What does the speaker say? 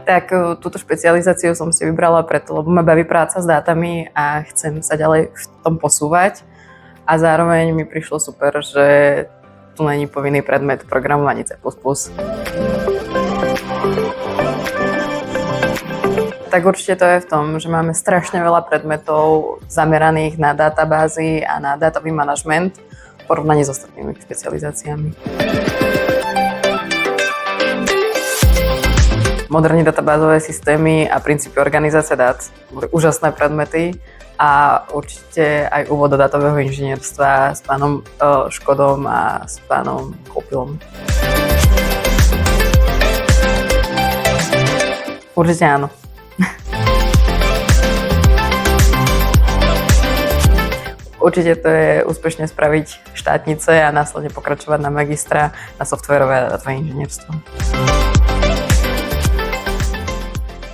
Tak túto špecializáciu som si vybrala preto, lebo ma baví práca s dátami a chcem sa ďalej v tom posúvať. A zároveň mi prišlo super, že tu není povinný predmet programovanie C++. Tak určite to je v tom, že máme strašne veľa predmetov zameraných na databázy a na dátový manažment v porovnaní s ostatnými špecializáciami. Moderní databázové systémy a princípy organizácie dát boli úžasné predmety a určite aj úvod do dátového inžinierstva s pánom Škodom a s pánom Kopilom. Určite áno. Určite to je úspešne spraviť štátnice a následne pokračovať na magistra na softwérové a dátové inžinierstvo.